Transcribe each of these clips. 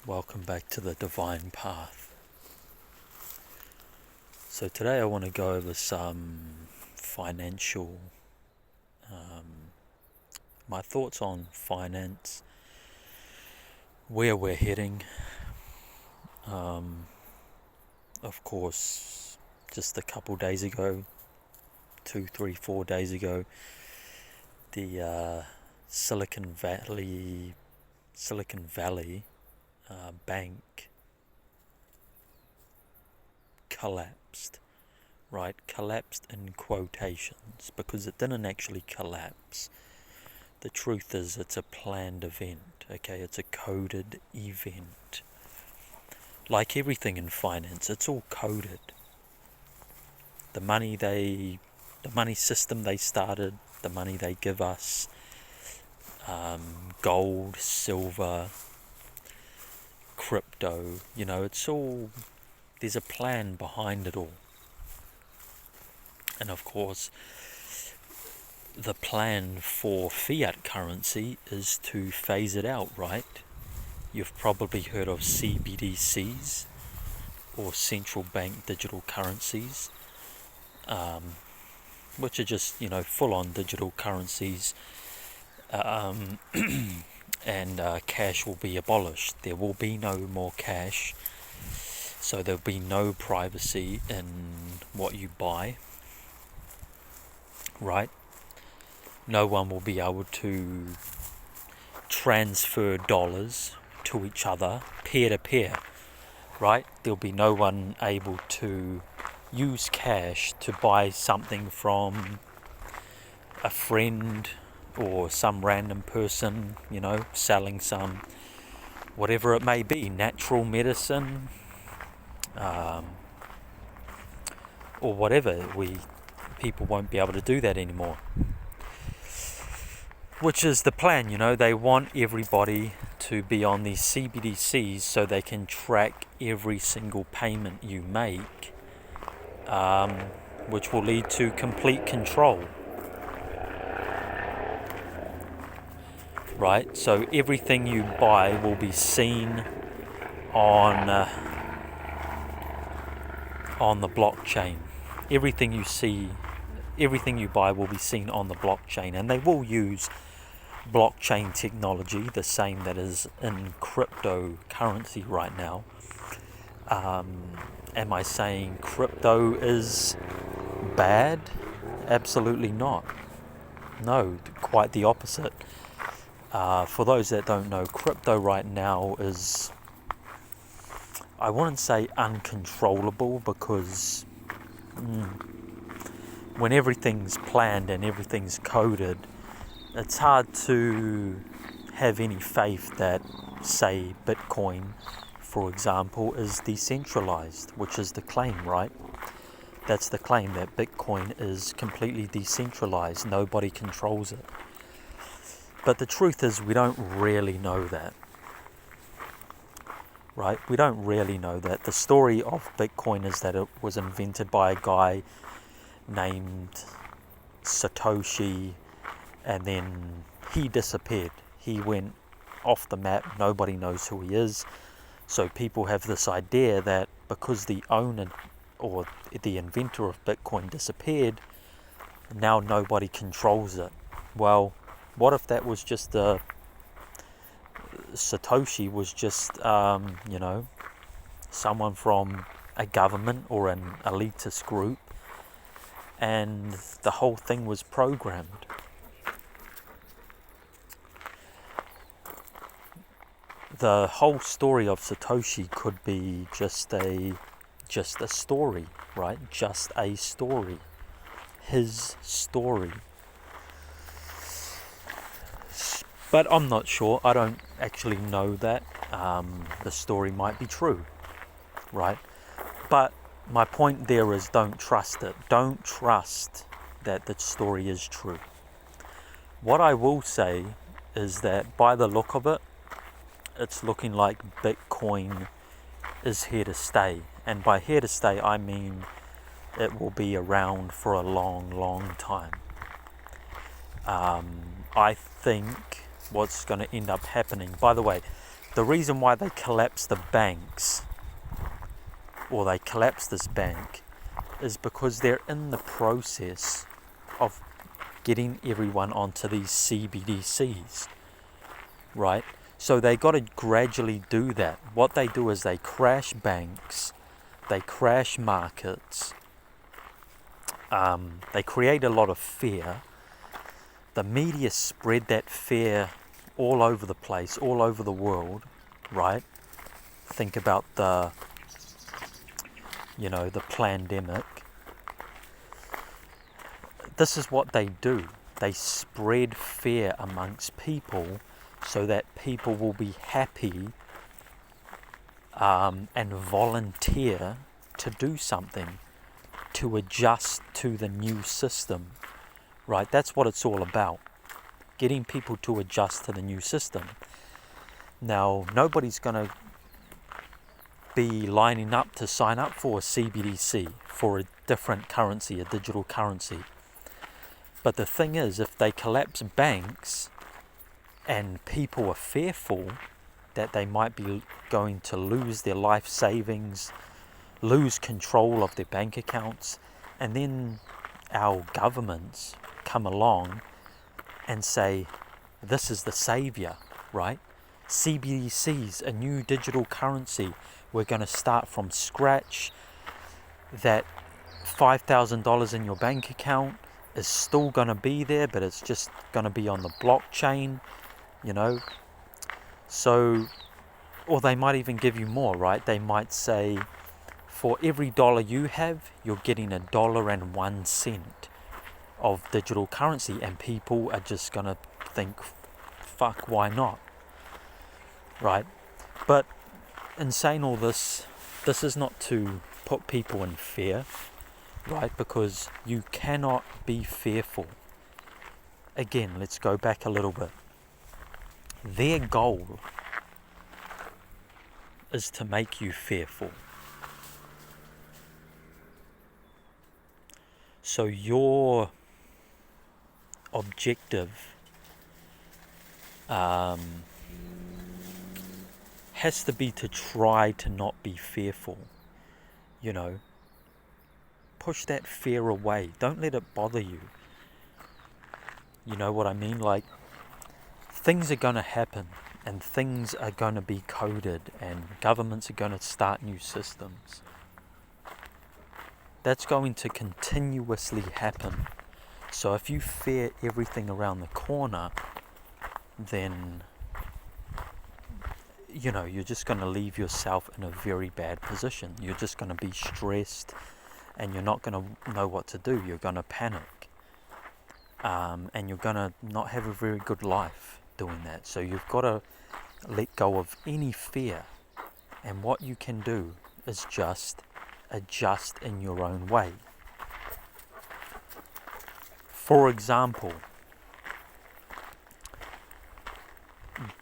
Welcome back to the Divine Path. So today I want to go over some financial, my thoughts on finance, where we're heading. Of course, just a couple days ago, 2, 3, 4 days ago, the Silicon Valley bank collapsed, right? Collapsed in quotations because it didn't actually collapse. The truth is it's a planned event, okay? It's a coded event. Like everything in finance, it's all coded. The money system they started, the money they give us, gold, silver, crypto, it's all, there's a plan behind it all. And of course, the plan for fiat currency is to phase it out, right? You've probably heard of CBDC'S, or central bank digital currencies, which are just, full-on digital currencies, and cash will be abolished. There will be no more cash, so there'll be no privacy in what you buy, right? No one will be able to transfer dollars to each other peer to peer, right? There'll be no one able to use cash to buy something from a friend or some random person, selling some, whatever it may be, natural medicine, or whatever. People won't be able to do that anymore. Which is the plan, they want everybody to be on these CBDCs so they can track every single payment you make, which will lead to complete control. Right? So everything you buy will be seen on the blockchain. Everything you buy will be seen on the blockchain, and they will use blockchain technology, the same that is in cryptocurrency right now. Am I saying crypto is bad? Absolutely not. No, quite the opposite. For those that don't know, crypto right now is, I wouldn't say uncontrollable, because when everything's planned and everything's coded, it's hard to have any faith that, say, Bitcoin, for example, is decentralized, which is the claim, right? That's the claim, that Bitcoin is completely decentralized. Nobody controls it. But the truth is, we don't really know that, right? We don't really know that. The story of Bitcoin is that it was invented by a guy named Satoshi, and then he disappeared. He went off the map. Nobody knows who he is. So people have this idea that because the owner or the inventor of Bitcoin disappeared, now nobody controls it. Well, what if that was just Satoshi was just, someone from a government or an elitist group, and the whole thing was programmed? The whole story of Satoshi could be just a story, right? Just a story. His story. But I'm not sure. I don't actually know that. The story might be true, right? But my point there is, don't trust it. Don't trust that the story is true. What I will say is that by the look of it, it's looking like Bitcoin is here to stay. And by here to stay, I mean it will be around for a long, long time. I think what's going to end up happening, by the way, the reason why they collapsed the banks, or they collapsed this bank, is because they're in the process of getting everyone onto these CBDCs, right? So they got to gradually do that. What they do is they crash banks, they crash markets, they create a lot of fear. The media spread that fear all over the place, all over the world, right? Think about the pandemic. This is what they do. They spread fear amongst people so that people will be happy and volunteer to do something, to adjust to the new system, right? That's what it's all about, getting people to adjust to the new system. Now, nobody's going to be lining up to sign up for a CBDC, for a different currency, a digital currency. But the thing is, if they collapse banks and people are fearful that they might be going to lose their life savings, lose control of their bank accounts, and then our governments come along and say, this is the savior, right? CBDCs, a new digital currency. We're going to start from scratch. That $5,000 in your bank account is still going to be there, but it's just going to be on the blockchain, So, or they might even give you more, right? They might say, for every dollar you have, you're getting $1.01 of digital currency, and people are just going to think, fuck, why not? Right? But in saying all this, this is not to put people in fear, right? Because you cannot be fearful. Again, let's go back a little bit. Their goal is to make you fearful. So your objective has to be to try to not be fearful. Push that fear away. Don't let it bother you. You know what I mean? Like, things are going to happen, and things are going to be coded, and governments are going to start new systems. That's going to continuously happen. So if you fear everything around the corner, then you're just going to leave yourself in a very bad position. You're just going to be stressed, and you're not going to know what to do. You're going to panic, and you're going to not have a very good life doing that. So you've got to let go of any fear, and what you can do is just adjust in your own way. For example,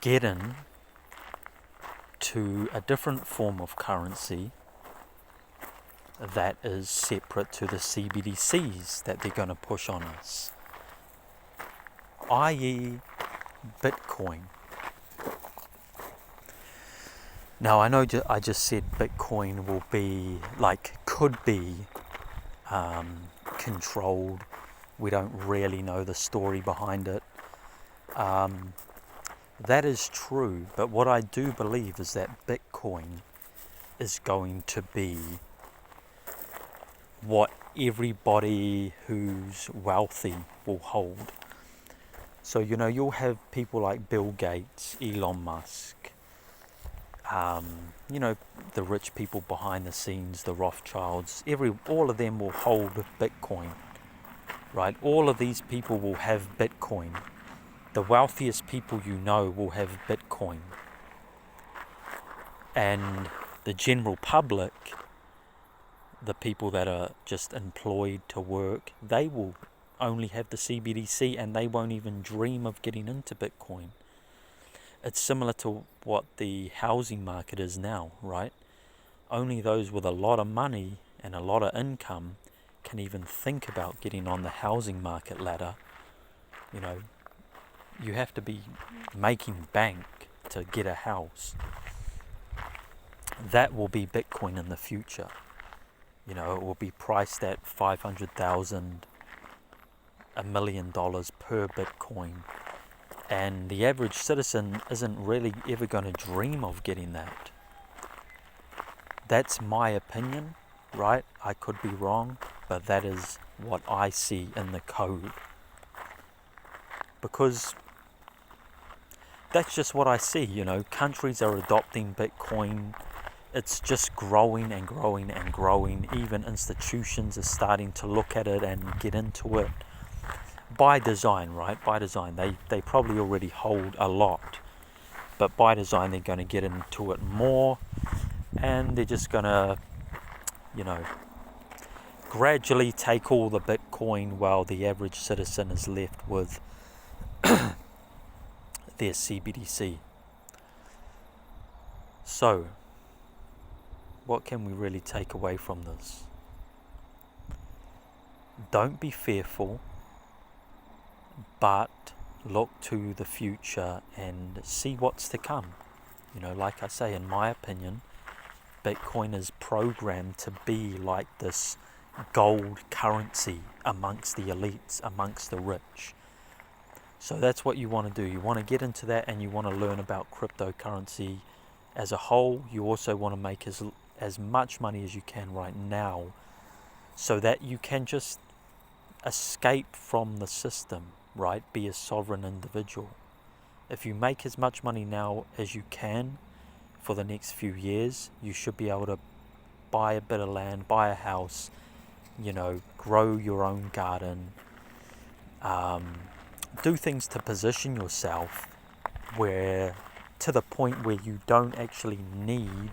get in to a different form of currency that is separate to the CBDCs that they're going to push on us, i.e. Bitcoin. Now, I know I just said Bitcoin will be, could be controlled. We don't really know the story behind it. That is true, but what I do believe is that Bitcoin is going to be what everybody who's wealthy will hold. So, you'll have people like Bill Gates, Elon Musk, the rich people behind the scenes, the Rothschilds, all of them will hold Bitcoin, right? All of these people will have Bitcoin. The wealthiest people will have Bitcoin. And the general public, the people that are just employed to work, they will only have the CBDC, and they won't even dream of getting into Bitcoin. It's similar to what the housing market is now, right? Only those with a lot of money and a lot of income can even think about getting on the housing market ladder. You have to be making bank to get a house. That will be Bitcoin in the future. You know, it will be priced at 500,000, $1 million per Bitcoin. And the average citizen isn't really ever going to dream of getting that. That's my opinion, right? I could be wrong, but that is what I see in the code. Because that's just what I see, you know. Countries are adopting Bitcoin. It's just growing and growing and growing. Even institutions are starting to look at it and get into it. By design, right? By design. They probably already hold a lot. But by design, they're going to get into it more. And they're just going to, you know, gradually take all the Bitcoin while the average citizen is left with their CBDC. So, what can we really take away from this? Don't be fearful, but look to the future and see what's to come. You know, like I say, in my opinion, Bitcoin is programmed to be like this gold currency amongst the elites, amongst the rich. So that's what you want to do. You want to get into that, and you want to learn about cryptocurrency as a whole. You also want to make as much money as you can right now, so that you can just escape from the system, right? Be a sovereign individual. If you make as much money now as you can for the next few years, you should be able to buy a bit of land, buy a house, you know, grow your own garden, do things to position yourself where, to the point where you don't actually need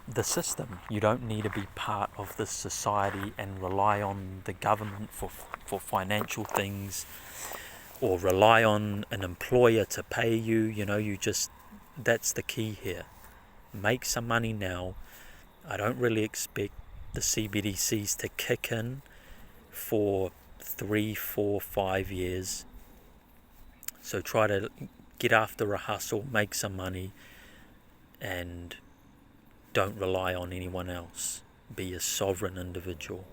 the system. You don't need to be part of this society and rely on the government for financial things, or rely on an employer to pay you. You know, that's the key here. Make some money now. I don't really expect the CBDCs to kick in for 3, 4, 5 years. So try to get after a hustle, make some money, and don't rely on anyone else. Be a sovereign individual.